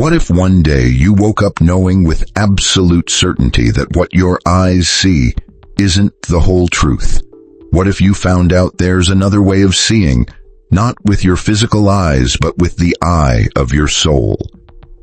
What if one day you woke up knowing with absolute certainty that what your eyes see isn't the whole truth? What if you found out there's another way of seeing, not with your physical eyes, but with the eye of your soul?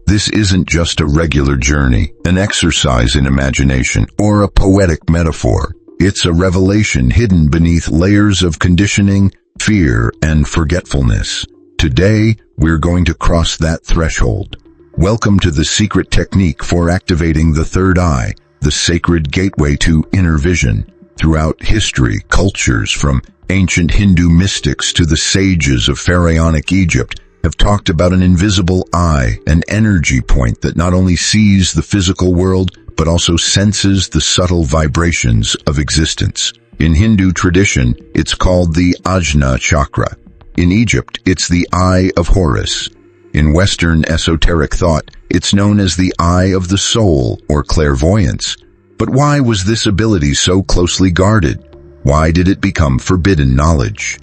This isn't just a regular journey, an exercise in imagination, or a poetic metaphor. It's a revelation hidden beneath layers of conditioning, fear, and forgetfulness. Today, we're going to cross that threshold. Welcome to the secret technique for activating the third eye, the sacred gateway to inner vision. Throughout history, cultures from ancient Hindu mystics to the sages of pharaonic Egypt have talked about an invisible eye, an energy point that not only sees the physical world, but also senses the subtle vibrations of existence. In Hindu tradition, it's called the Ajna chakra. In Egypt, it's the Eye of Horus. In Western esoteric thought, it's known as the eye of the soul, or clairvoyance. But why was this ability so closely guarded? Why did it become forbidden knowledge?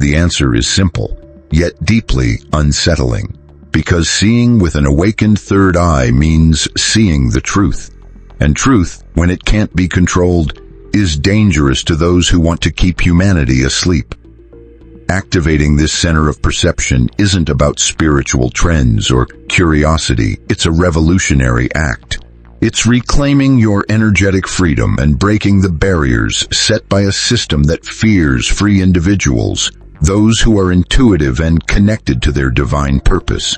The answer is simple, yet deeply unsettling. Because seeing with an awakened third eye means seeing the truth. And truth, when it can't be controlled, is dangerous to those who want to keep humanity asleep. Activating this center of perception isn't about spiritual trends or curiosity. It's a revolutionary act. It's reclaiming your energetic freedom and breaking the barriers set by a system that fears free individuals, those who are intuitive and connected to their divine purpose.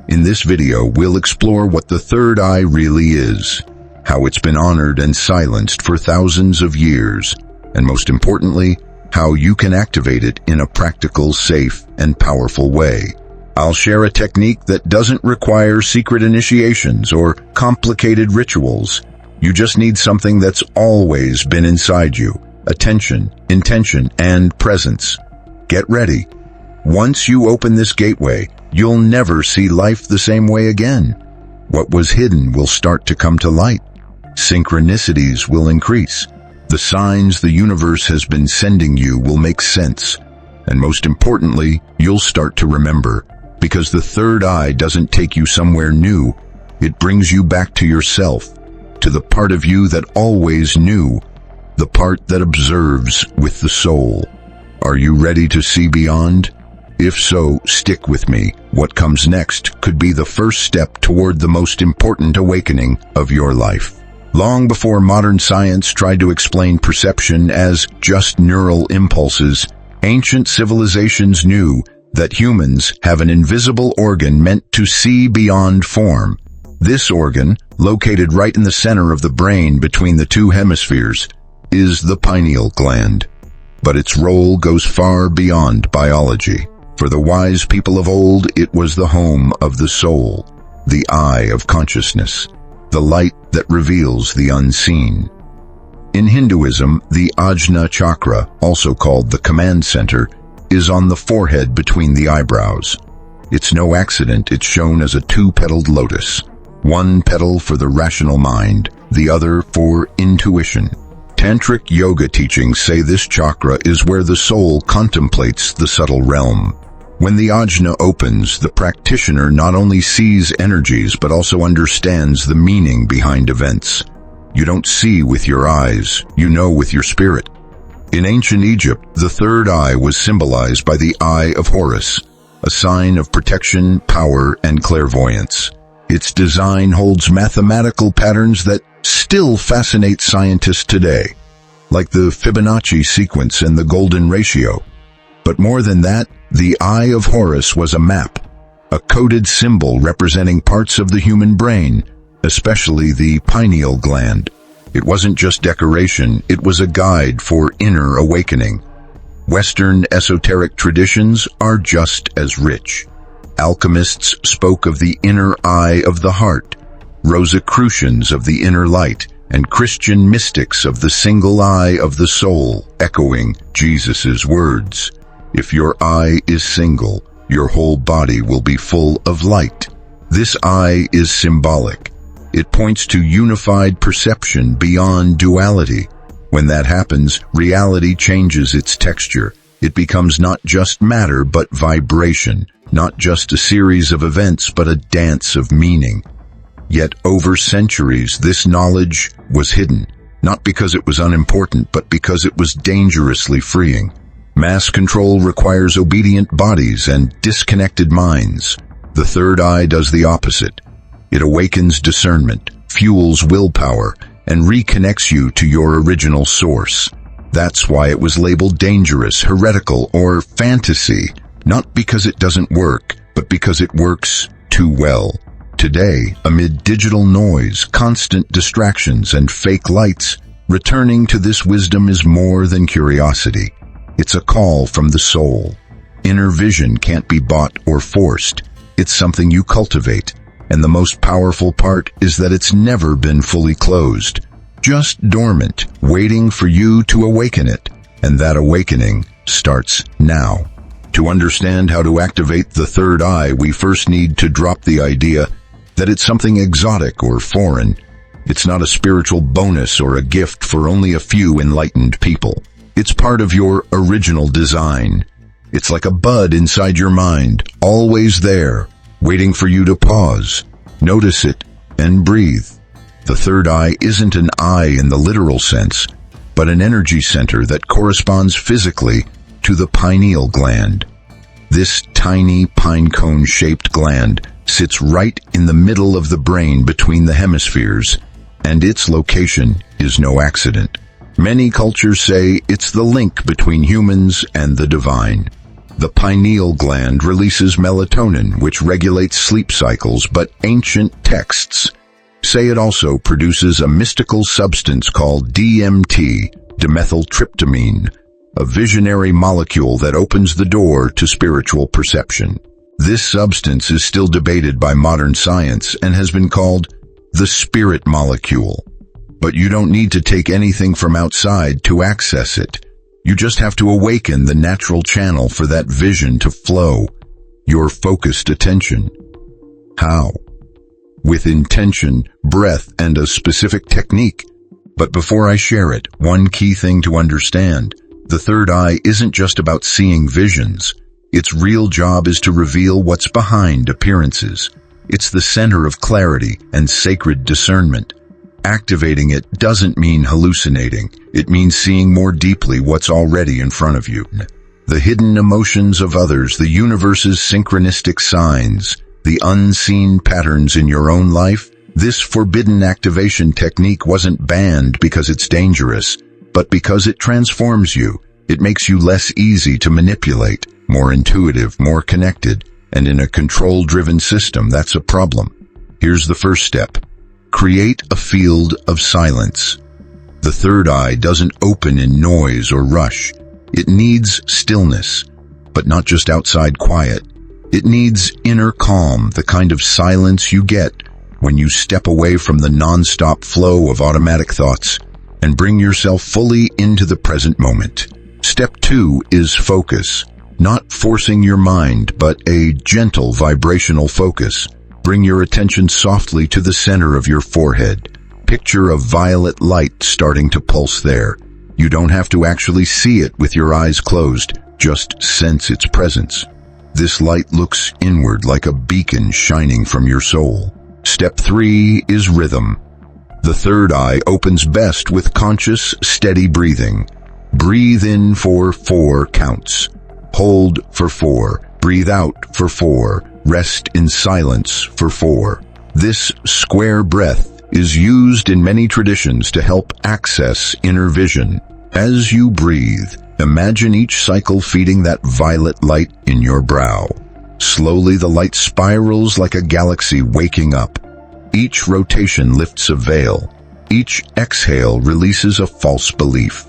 In this video, we'll explore what the third eye really is, how it's been honored and silenced for thousands of years, and most importantly, how you can activate it in a practical, safe, and powerful way. I'll share a technique that doesn't require secret initiations or complicated rituals. You just need something that's always been inside you: attention, intention, and presence. Get ready. Once you open this gateway, you'll never see life the same way again. What was hidden will start to come to light. Synchronicities will increase. The signs the universe has been sending you will make sense. And most importantly, you'll start to remember. Because the third eye doesn't take you somewhere new. It brings you back to yourself, to the part of you that always knew, the part that observes with the soul. Are you ready to see beyond? If so, stick with me. What comes next could be the first step toward the most important awakening of your life. Long before modern science tried to explain perception as just neural impulses, ancient civilizations knew that humans have an invisible organ meant to see beyond form. This organ, located right in the center of the brain between the two hemispheres, is the pineal gland. But its role goes far beyond biology. For the wise people of old, it was the home of the soul, the eye of consciousness, the light that reveals the unseen. In Hinduism, the Ajna chakra, also called the command center, is on the forehead between the eyebrows. It's no accident it's shown as a two-petaled lotus, one petal for the rational mind, the other for intuition. Tantric yoga teachings say this chakra is where the soul contemplates the subtle realm. When the ajna opens, the practitioner not only sees energies but also understands the meaning behind events. You don't see with your eyes, you know with your spirit. In ancient Egypt, the third eye was symbolized by the Eye of Horus, a sign of protection, power, and clairvoyance. Its design holds mathematical patterns that still fascinate scientists today, like the Fibonacci sequence and the golden ratio. But more than that, the Eye of Horus was a map, a coded symbol representing parts of the human brain, especially the pineal gland. It wasn't just decoration, it was a guide for inner awakening. Western esoteric traditions are just as rich. Alchemists spoke of the inner eye of the heart, Rosicrucians of the inner light, and Christian mystics of the single eye of the soul, echoing Jesus's words. If your eye is single, your whole body will be full of light. This eye is symbolic. It points to unified perception beyond duality. When that happens, reality changes its texture. It becomes not just matter but vibration, not just a series of events but a dance of meaning. Yet over centuries this knowledge was hidden, not because it was unimportant but because it was dangerously freeing. Mass control requires obedient bodies and disconnected minds. The third eye does the opposite. It awakens discernment, fuels willpower, and reconnects you to your original source. That's why it was labeled dangerous, heretical, or fantasy, not because it doesn't work, but because it works too well. Today, amid digital noise, constant distractions, and fake lights, returning to this wisdom is more than curiosity. It's a call from the soul. Inner vision can't be bought or forced. It's something you cultivate. And the most powerful part is that it's never been fully closed. Just dormant, waiting for you to awaken it. And that awakening starts now. To understand how to activate the third eye, we first need to drop the idea that it's something exotic or foreign. It's not a spiritual bonus or a gift for only a few enlightened people. It's part of your original design. It's like a bud inside your mind, always there, waiting for you to pause, notice it, and breathe. The third eye isn't an eye in the literal sense, but an energy center that corresponds physically to the pineal gland. This tiny pine cone-shaped gland sits right in the middle of the brain between the hemispheres, and its location is no accident. Many cultures say it's the link between humans and the divine. The pineal gland releases melatonin, which regulates sleep cycles, but ancient texts say it also produces a mystical substance called DMT, dimethyltryptamine, a visionary molecule that opens the door to spiritual perception. This substance is still debated by modern science and has been called the spirit molecule. But you don't need to take anything from outside to access it. You just have to awaken the natural channel for that vision to flow, your focused attention. How? With intention, breath, and a specific technique. But before I share it, one key thing to understand. The third eye isn't just about seeing visions. Its real job is to reveal what's behind appearances. It's the center of clarity and sacred discernment. Activating it doesn't mean hallucinating. It means seeing more deeply what's already in front of you. The hidden emotions of others, the universe's synchronistic signs, the unseen patterns in your own life. This forbidden activation technique wasn't banned because it's dangerous, but because it transforms you. It makes you less easy to manipulate, more intuitive, more connected, and in a control-driven system, that's a problem. Here's the first step. Create a field of silence. The third eye doesn't open in noise or rush. It needs stillness, but not just outside quiet. It needs inner calm, the kind of silence you get when you step away from the non-stop flow of automatic thoughts and bring yourself fully into the present moment. Step 2 is focus. Not forcing your mind, but a gentle vibrational focus. Bring your attention softly to the center of your forehead. Picture a violet light starting to pulse there. You don't have to actually see it with your eyes closed, just sense its presence. This light looks inward like a beacon shining from your soul. Step 3 is rhythm. The third eye opens best with conscious, steady breathing. Breathe in for 4 counts. Hold for 4. Breathe out for 4. Rest in silence for 4. This square breath is used in many traditions to help access inner vision. As you breathe, imagine each cycle feeding that violet light in your brow. Slowly the light spirals like a galaxy waking up. Each rotation lifts a veil. Each exhale releases a false belief.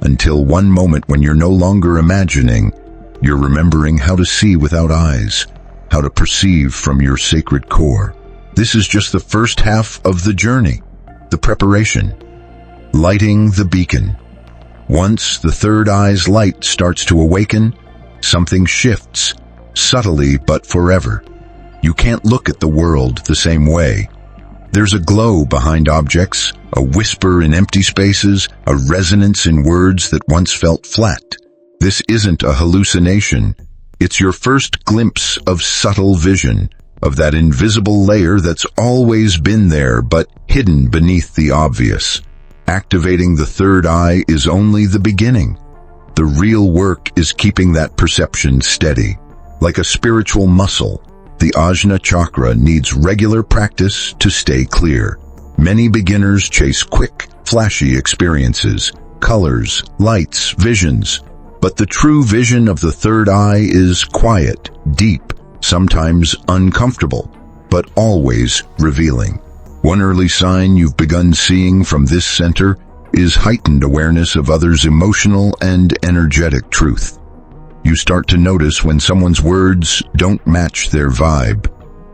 Until one moment when you're no longer imagining, you're remembering how to see without eyes, how to perceive from your sacred core. This is just the first half of the journey, the preparation. Lighting the beacon. Once the third eye's light starts to awaken, something shifts, subtly but forever. You can't look at the world the same way. There's a glow behind objects, a whisper in empty spaces, a resonance in words that once felt flat. This isn't a hallucination. It's your first glimpse of subtle vision, of that invisible layer that's always been there but hidden beneath the obvious. Activating the third eye is only the beginning. The real work is keeping that perception steady. Like a spiritual muscle, the Ajna chakra needs regular practice to stay clear. Many beginners chase quick, flashy experiences, colors, lights, visions. But the true vision of the third eye is quiet, deep, sometimes uncomfortable, but always revealing. One early sign you've begun seeing from this center is heightened awareness of others' emotional and energetic truth. You start to notice when someone's words don't match their vibe.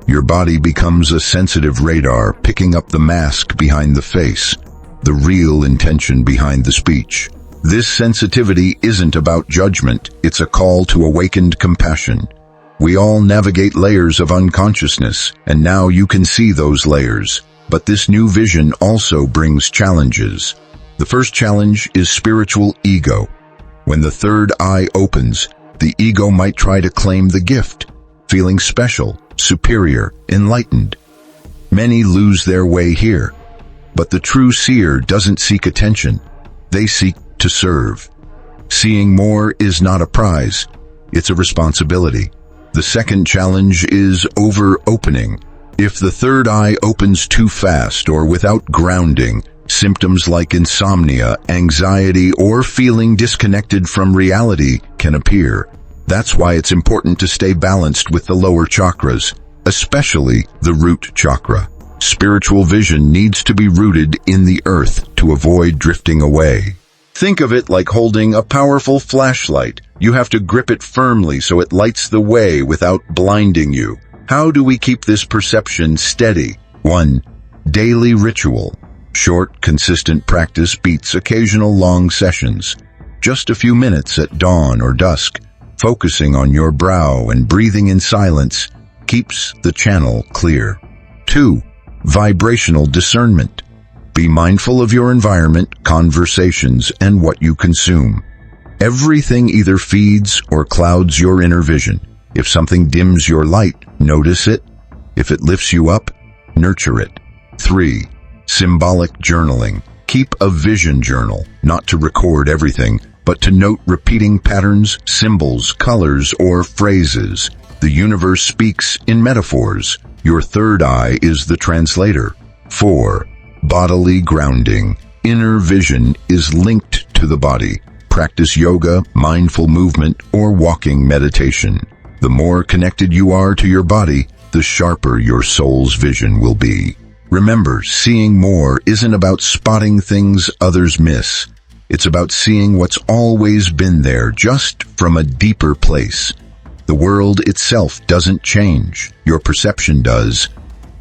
Your body becomes a sensitive radar, picking up the mask behind the face, the real intention behind the speech. This sensitivity isn't about judgment, it's a call to awakened compassion. We all navigate layers of unconsciousness, and now you can see those layers. But this new vision also brings challenges. The first challenge is spiritual ego. When the third eye opens, the ego might try to claim the gift, feeling special, superior, enlightened. Many lose their way here. But the true seer doesn't seek attention. They seek to serve. Seeing more is not a prize. It's a responsibility. The second challenge is over-opening. If the third eye opens too fast or without grounding, symptoms like insomnia, anxiety, or feeling disconnected from reality can appear. That's why it's important to stay balanced with the lower chakras, especially the root chakra. Spiritual vision needs to be rooted in the earth to avoid drifting away. Think of it like holding a powerful flashlight. You have to grip it firmly so it lights the way without blinding you. How do we keep this perception steady? 1. Daily ritual. Short, consistent practice beats occasional long sessions. Just a few minutes at dawn or dusk, focusing on your brow and breathing in silence, keeps the channel clear. 2. Vibrational discernment. Be mindful of your environment, conversations, and what you consume. Everything either feeds or clouds your inner vision. If something dims your light, notice it. If it lifts you up, nurture it. 3. Symbolic journaling. Keep a vision journal, not to record everything, but to note repeating patterns, symbols, colors, or phrases. The universe speaks in metaphors. Your third eye is the translator. 4. Bodily grounding. Inner vision is linked to the body. Practice yoga, mindful movement, or walking meditation. The more connected you are to your body, the sharper your soul's vision will be. Remember, seeing more isn't about spotting things others miss. It's about seeing what's always been there, just from a deeper place. The world itself doesn't change. Your perception does.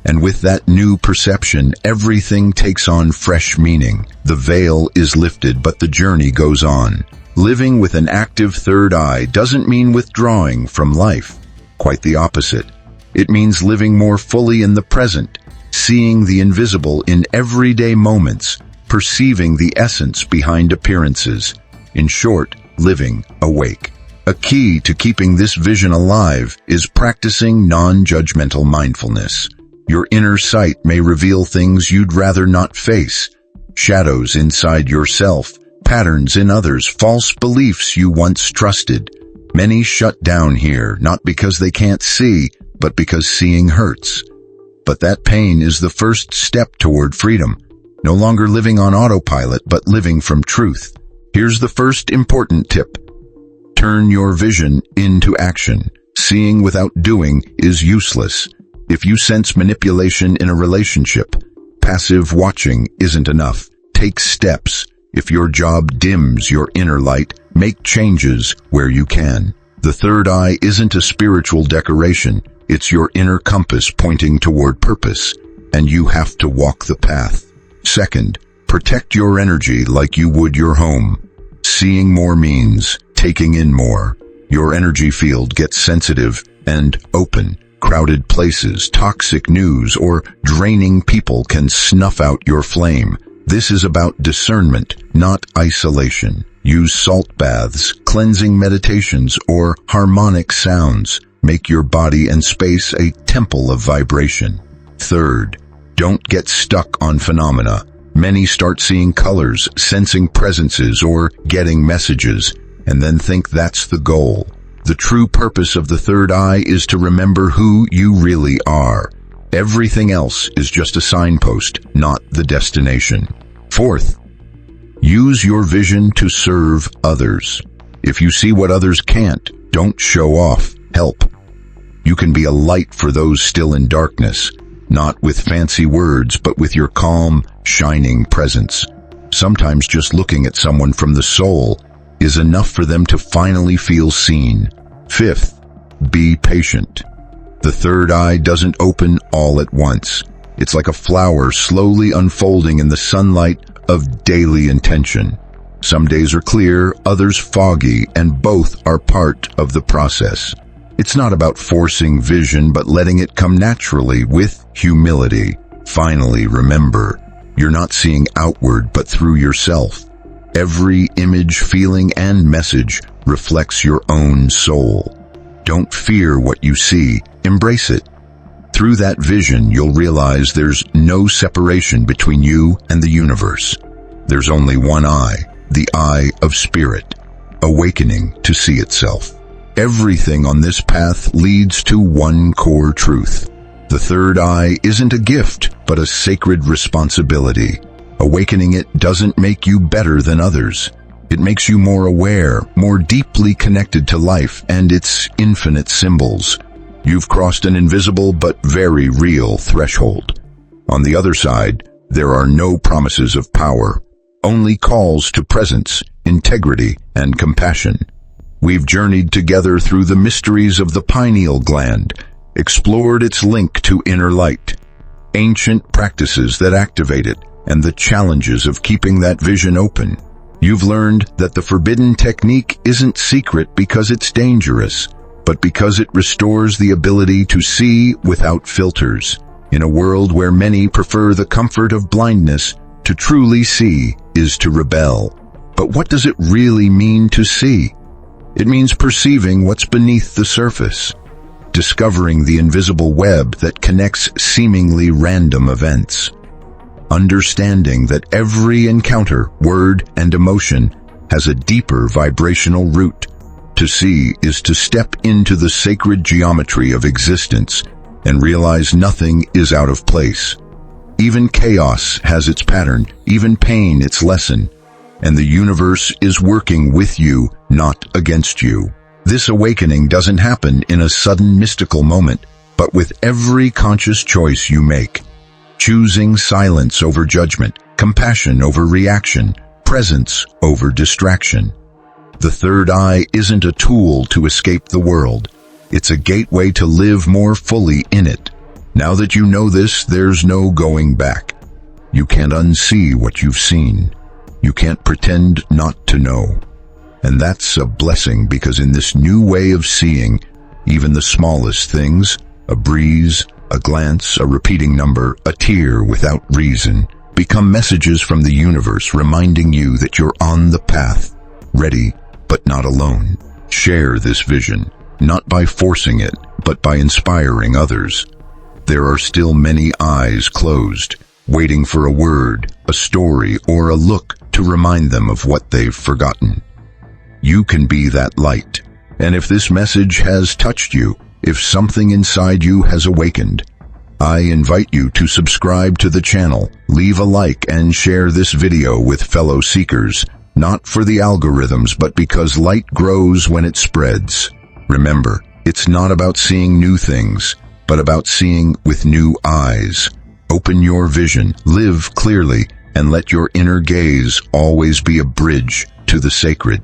And with that new perception, everything takes on fresh meaning. The veil is lifted, but the journey goes on. Living with an active third eye doesn't mean withdrawing from life. Quite the opposite. It means living more fully in the present, seeing the invisible in everyday moments, perceiving the essence behind appearances. In short, living awake. A key to keeping this vision alive is practicing non-judgmental mindfulness. Your inner sight may reveal things you'd rather not face. Shadows inside yourself, patterns in others, false beliefs you once trusted. Many shut down here, not because they can't see, but because seeing hurts. But that pain is the first step toward freedom. No longer living on autopilot, but living from truth. Here's the first important tip. Turn your vision into action. Seeing without doing is useless. If you sense manipulation in a relationship, passive watching isn't enough. Take steps. If your job dims your inner light, make changes where you can. The third eye isn't a spiritual decoration. It's your inner compass pointing toward purpose, and you have to walk the path. Second, protect your energy like you would your home. Seeing more means taking in more. Your energy field gets sensitive and open. Crowded places, toxic news, or draining people can snuff out your flame. This is about discernment, not isolation. Use salt baths, cleansing meditations, or harmonic sounds. Make your body and space a temple of vibration. Third, don't get stuck on phenomena. Many start seeing colors, sensing presences, or getting messages, and then think that's the goal. The true purpose of the third eye is to remember who you really are. Everything else is just a signpost, not the destination. Fourth, use your vision to serve others. If you see what others can't, don't show off, help. You can be a light for those still in darkness, not with fancy words, but with your calm, shining presence. Sometimes just looking at someone from the soul is enough for them to finally feel seen. Fifth, be patient. The third eye doesn't open all at once. It's like a flower slowly unfolding in the sunlight of daily intention. Some days are clear, others foggy, and both are part of the process. It's not about forcing vision, but letting it come naturally with humility. Finally, remember, you're not seeing outward, but through yourself. Every image, feeling, and message reflects your own soul. Don't fear what you see, embrace it. Through that vision, you'll realize there's no separation between you and the universe. There's only one eye, the eye of spirit, awakening to see itself. Everything on this path leads to one core truth. The third eye isn't a gift, but a sacred responsibility. Awakening it doesn't make you better than others. It makes you more aware, more deeply connected to life and its infinite symbols. You've crossed an invisible but very real threshold. On the other side, there are no promises of power, only calls to presence, integrity, and compassion. We've journeyed together through the mysteries of the pineal gland, explored its link to inner light, ancient practices that activate it, and the challenges of keeping that vision open. You've learned that the forbidden technique isn't secret because it's dangerous, but because it restores the ability to see without filters. In a world where many prefer the comfort of blindness, to truly see is to rebel. But what does it really mean to see? It means perceiving what's beneath the surface, discovering the invisible web that connects seemingly random events, understanding that every encounter, word, and emotion has a deeper vibrational root. To see is to step into the sacred geometry of existence and realize nothing is out of place. Even chaos has its pattern, even pain its lesson, and the universe is working with you, not against you. This awakening doesn't happen in a sudden mystical moment, but with every conscious choice you make. Choosing silence over judgment, compassion over reaction, presence over distraction. The third eye isn't a tool to escape the world. It's a gateway to live more fully in it. Now that you know this, there's no going back. You can't unsee what you've seen. You can't pretend not to know. And that's a blessing, because in this new way of seeing, even the smallest things, a breeze, a glance, a repeating number, a tear without reason, become messages from the universe reminding you that you're on the path, ready but not alone. Share this vision, not by forcing it, but by inspiring others. There are still many eyes closed, waiting for a word, a story, or a look to remind them of what they've forgotten. You can be that light. And if this message has touched you, if something inside you has awakened, I invite you to subscribe to the channel, leave a like, and share this video with fellow seekers, not for the algorithms, but because light grows when it spreads. Remember, it's not about seeing new things, but about seeing with new eyes. Open your vision, live clearly, and let your inner gaze always be a bridge to the sacred.